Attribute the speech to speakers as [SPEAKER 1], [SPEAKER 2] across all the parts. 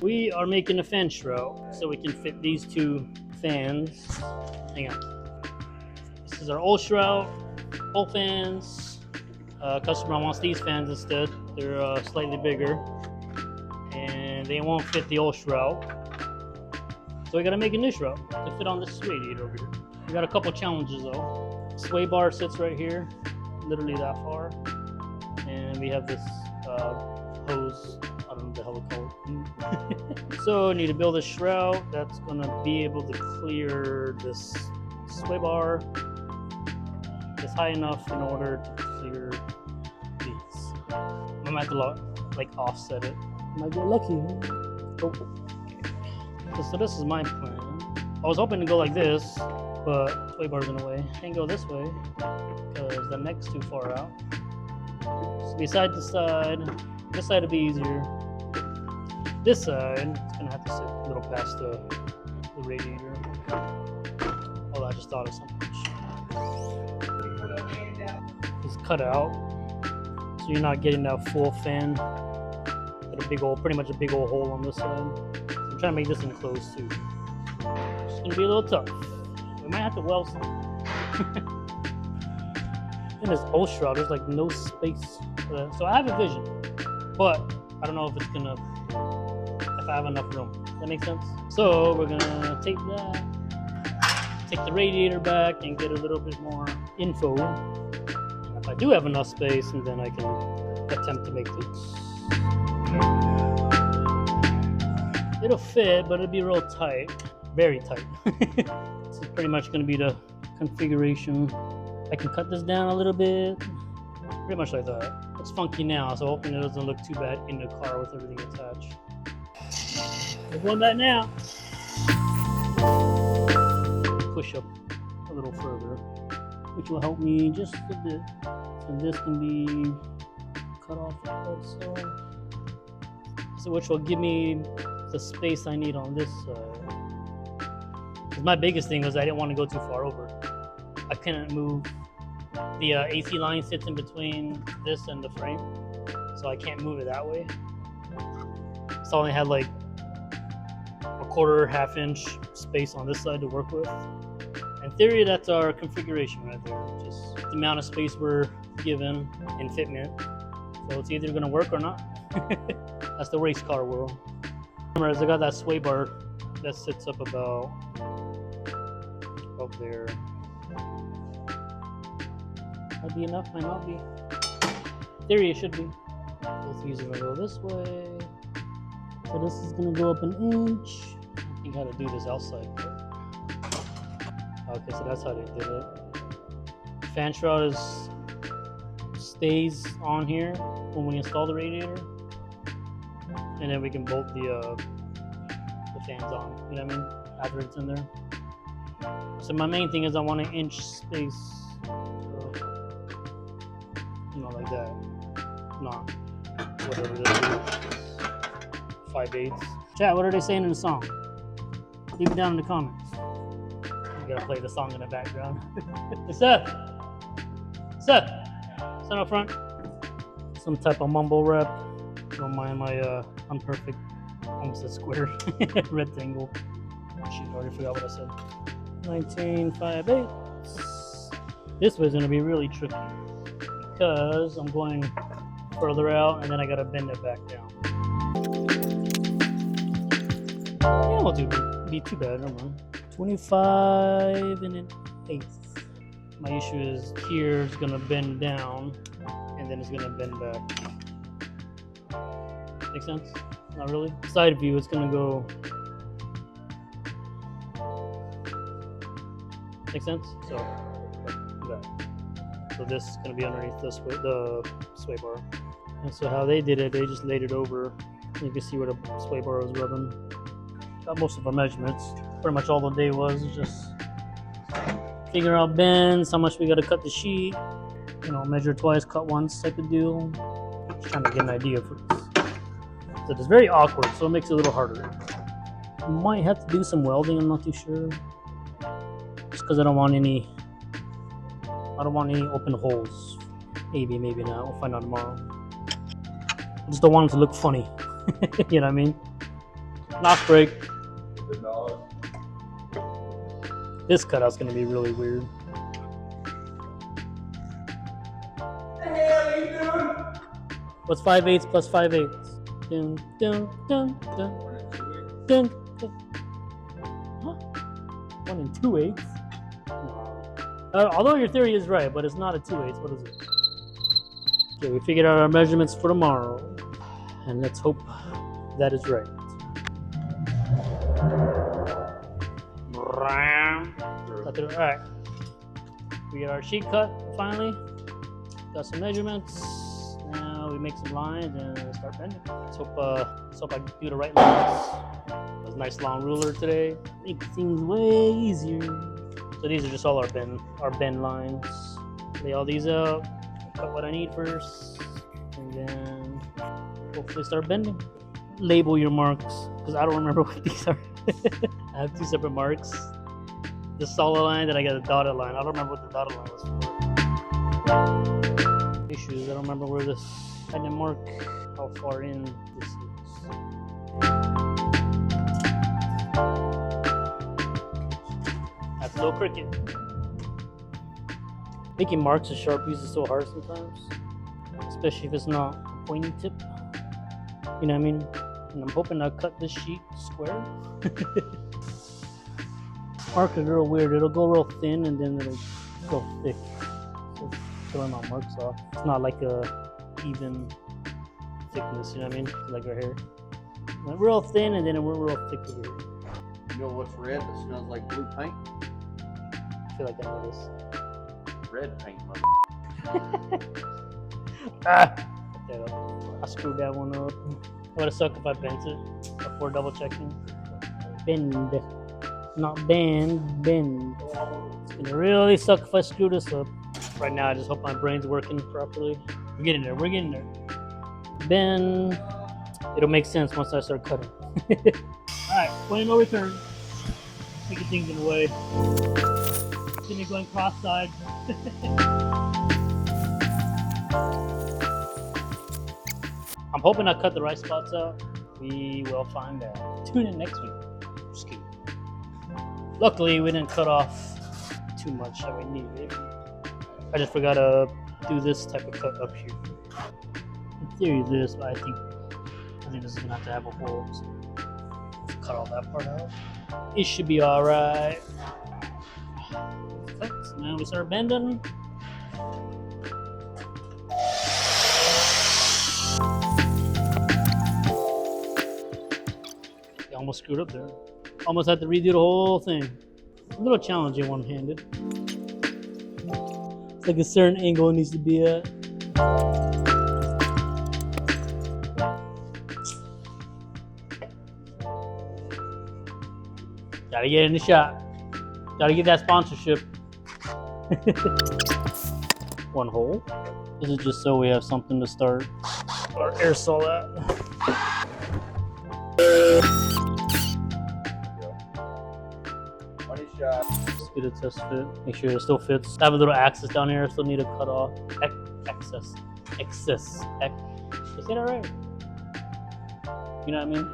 [SPEAKER 1] We are making a fan shroud so we can fit these two fans. Hang on. This is our old shroud, old fans. Customer wants these fans instead. They're slightly bigger and they won't fit the old shroud. So we gotta make a new shroud to fit on this radiator over here. We got a couple challenges though. Sway bar sits right here, literally that far. And we have this hose, I don't know what the hell it's called. So need to build a shroud that's gonna be able to clear this sway bar just high enough in order to clear these. I'm gonna have to like offset it. Might get lucky. Oh. So this is my plan. I was hoping to go like this, but sway bar's in the way. Can't go this way because the neck's too far out. So be side to side. This side will be easier. This side, it's gonna have to sit a little past the radiator. Oh, I just thought of something. It's cut out, so you're not getting that full fan. Got a big old, pretty much a big old hole on this side. So I'm trying to make this enclosed too. It's gonna be a little tough. We might have to weld something. In this old shroud, there's like no space for that. So I have a vision, but I don't know if it's gonna, if I have enough room. That makes sense? So we're gonna take the radiator back and get a little bit more info. And if I do have enough space, and then I can attempt to make this. It'll fit, but it'll be real tight, very tight. This is pretty much gonna be the configuration. I can cut this down a little bit, pretty much like that. It's funky now, so hoping it doesn't look too bad in the car with everything attached. We're going back now. Push up a little further, which will help me just a bit. And this can be cut off also. So which will give me the space I need on this side. Because my biggest thing was I didn't want to go too far over. I couldn't move. The AC line sits in between this and the frame, so I can't move it that way. So I only had like a quarter, half-inch space on this side to work with. In theory, that's our configuration right there. Just the amount of space we're given in fitment. So it's either gonna work or not. That's the race car world. Remember, I got that sway bar that sits up about up there. Might be enough, might not be. In theory, it should be. Both of these are gonna go this way. So this is gonna go up an inch. I think how to do this outside. Okay, so that's how they did it. Fan shroud stays on here when we install the radiator, and then we can bolt the fans on. You know what I mean? After it's in there. So my main thing is I want an inch space. Like that, not whatever this is. 5/8. Chat, what are they saying in the song? Leave it down in the comments. You gotta play the song in the background. Seth, stand up front. Some type of mumble rap. Don't mind my unperfect, almost a square rectangle. Shit, I already forgot what I said. 19/5/8. This was gonna be really tricky, because I'm going further out and then I gotta bend it back down. Yeah, it won't be too bad, never mind. 25 1/8. My issue is here it's gonna bend down and then it's gonna bend back. Make sense? Not really. Side view, it's gonna go. Make sense? So, like that. So this is going to be underneath the sway bar. And so how they did it, they just laid it over. You can see where the sway bar was rubbing. Got most of our measurements. Pretty much all the day was just figure out bends, how much we got to cut the sheet. You know, measure twice, cut once type of deal. Just trying to get an idea for this. So it's very awkward, so it makes it a little harder. Might have to do some welding, I'm not too sure. Just because I don't want any open holes. Maybe not. We'll find out tomorrow. I just don't want it to look funny. You know what I mean? Knock break. This cutout's gonna be really weird. What's 5/8 plus 5/8? Dun, dun, dun, dun, dun, dun. Huh? 1 2/8? No. Although your theory is right, but it's not a 2/8. What is it? Okay, we figured out our measurements for tomorrow, and let's hope that is right. Alright, we get our sheet cut finally. Got some measurements. Now we make some lines and start bending. Let's hope I do the right lines. That was a nice long ruler today. Make things way easier. So these are just all our bend lines. Lay all these out. Cut what I need first, and then hopefully start bending. Label your marks, because I don't remember what these are. I have 2 separate marks. The solid line, then I got a dotted line. I don't remember what the dotted line was for. Issues, I don't remember where this, I didn't mark how far in this is. That's a little cricket. Making marks with Sharpies is so hard sometimes, especially if it's not a pointy tip. You know what I mean? And I'm hoping I cut this sheet square. Mark is real weird. It'll go real thin and then it'll go thick. So it's killing my marks off. It's not like a even thickness, you know what I mean? Like right here. It went real thin and then it went real thick over here.
[SPEAKER 2] You know what's red that smells like blue paint?
[SPEAKER 1] I feel like I know this.
[SPEAKER 2] Red paint, mother.
[SPEAKER 1] I screwed that one up. It would have sucked if I bent it before double checking. Bend. Not bend, bend. It's gonna really suck if I screw this up. Right now, I just hope my brain's working properly. We're getting there, we're getting there. Bend. It'll make sense once I start cutting. Alright, point no return. Taking things in the way. See me going cross-side. I'm hoping I cut the right spots out. We will find out. Tune in next week. Just kidding. Luckily, we didn't cut off too much that we needed. I just forgot to do this type of cut up here. In theory, this, but I think this is gonna have to have a hole. So let's cut all that part out. It should be all right. Cut. Now we start bending. Almost screwed up there. Almost had to redo the whole thing. A little challenging one-handed. It's like a certain angle it needs to be at. Gotta get in the shot. Gotta get that sponsorship. One hole. This is just so we have something to start our aerosol at. Speed a test fit. Make sure it still fits. I have a little axis down here. I still need to cut off. Excess. Did I say that right? You know what I mean?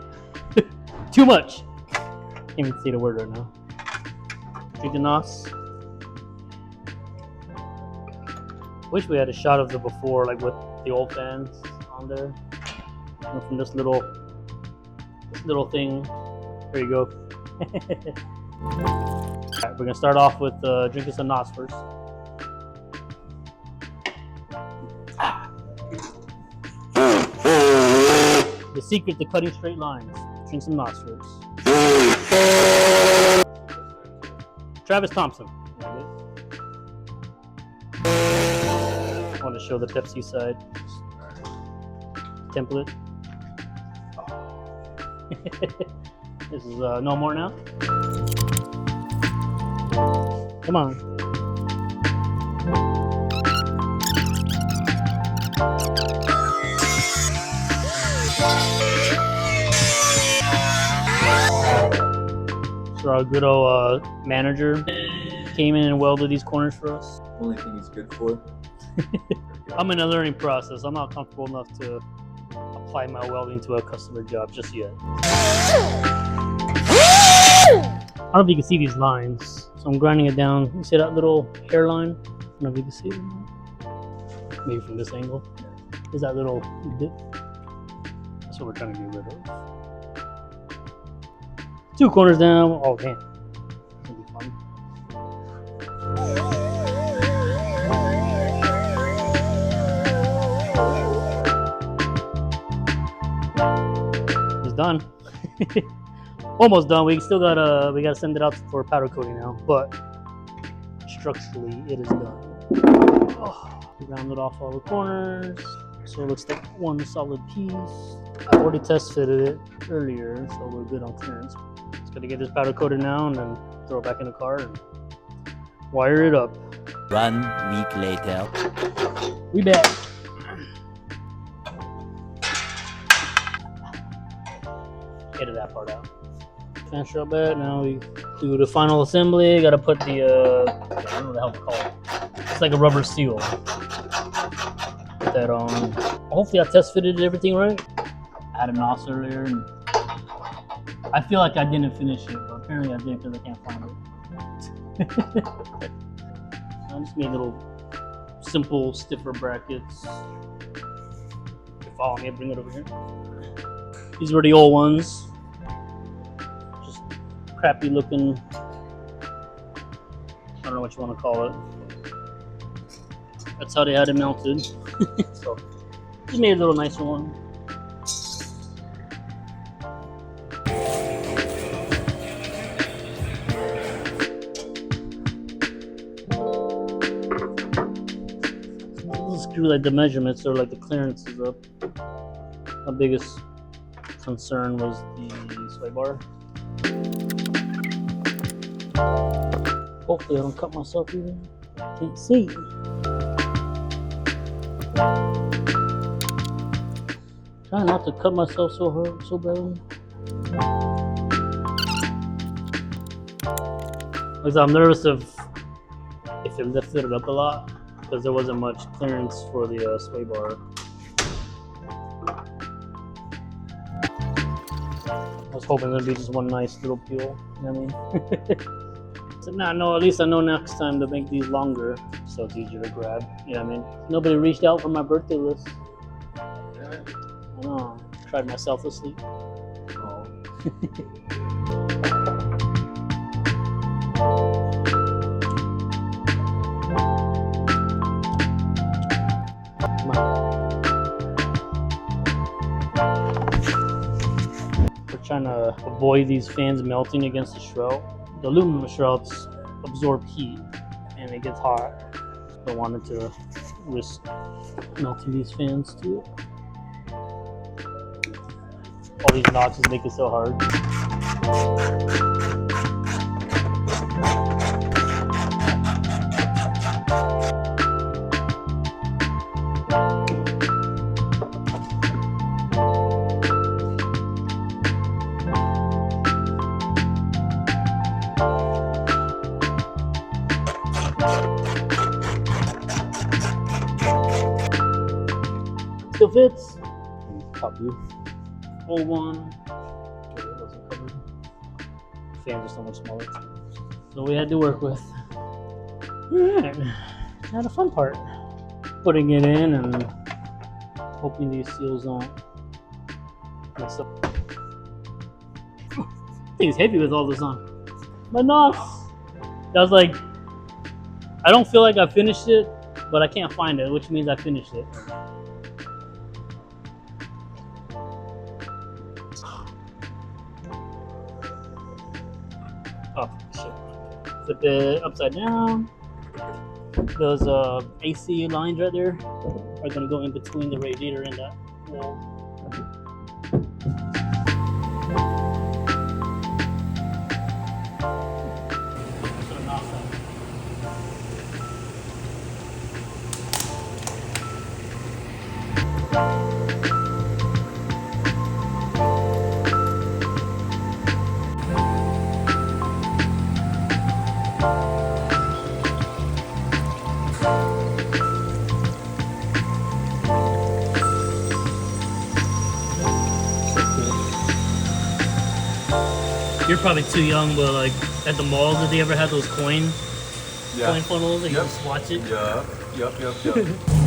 [SPEAKER 1] Too much. Can't even say the word right now. Drink the nos. Wish we had a shot of the before, like with the old fans on there. From this little thing. There you go. Alright, we're gonna start off with drinking some nos first. The secret to cutting straight lines. Drink some nos first. Travis Thompson. I want to show the Pepsi side. Template. This is no more now. Come on. So our good old manager came in and welded these corners for us.
[SPEAKER 2] Only thing he's good for.
[SPEAKER 1] I'm in a learning process. I'm not comfortable enough to apply my welding to a customer job just yet. don't know if you can see these lines. So I'm grinding it down. You see that little hairline? I don't know if you can see it. Maybe from this angle. There's that little dip. That's what we're trying to get rid of. 2 corners down. Oh, damn. That's gonna be fun. It's done. Almost done. We still gotta send it out for powder coating now, but structurally it is done. Oh, rounded off all the corners, so it looks like one solid piece. I already test fitted it earlier, so we're good on clearance. Just gotta get this powder coated now and then throw it back in the car and wire it up.
[SPEAKER 3] 1 week later.
[SPEAKER 1] We back. Edit that part out. Finish up it. Now we do the final assembly. Gotta put the I don't know what the hell to call it. It's like a rubber seal. Put that on. Hopefully I test fitted everything right. I had a NOS earlier and I feel like I didn't finish it, but apparently I did because I can't find it. I just made little simple stiffer brackets. If you follow me, I'll bring it over here. These were the old ones. Just crappy looking. I don't know what you want to call it. That's how they had it mounted. So just made a little nicer one. Screw like the measurements or like the clearances up. My biggest concern was the sway bar. Hopefully I don't cut myself either. Can't see. Trying not to cut myself so hard, so badly. Because I'm nervous if it lifted it up a lot, because there wasn't much clearance for the sway bar. I was hoping there'd be just one nice little peel, you know what I mean? So now, no, at least I know next time to make these longer, so it's easier to grab, you know what I mean? Nobody reached out for my birthday list. I know, tried myself to sleep. Oh. Trying to avoid these fans melting against the shroud. The aluminum shrouds absorb heat and it gets hot. Don't want it to risk melting these fans too. All these notches make it so hard. Still fits. Top view. Old one. Okay, that wasn't covered. Fans are so much smaller. So we had to work with. Alright. Now the fun part. Putting it in and hoping these seals don't mess up. I think it's heavy with all this on. My NOS. I was like, I don't feel like I finished it, but I can't find it, which means I finished it. Oh, shit. Flip it upside down. Those AC lines right there are going to go in between the radiator and that wall. You're probably too young, but like at the mall, did they ever have those coin funnels that you just watch it?
[SPEAKER 4] Yup.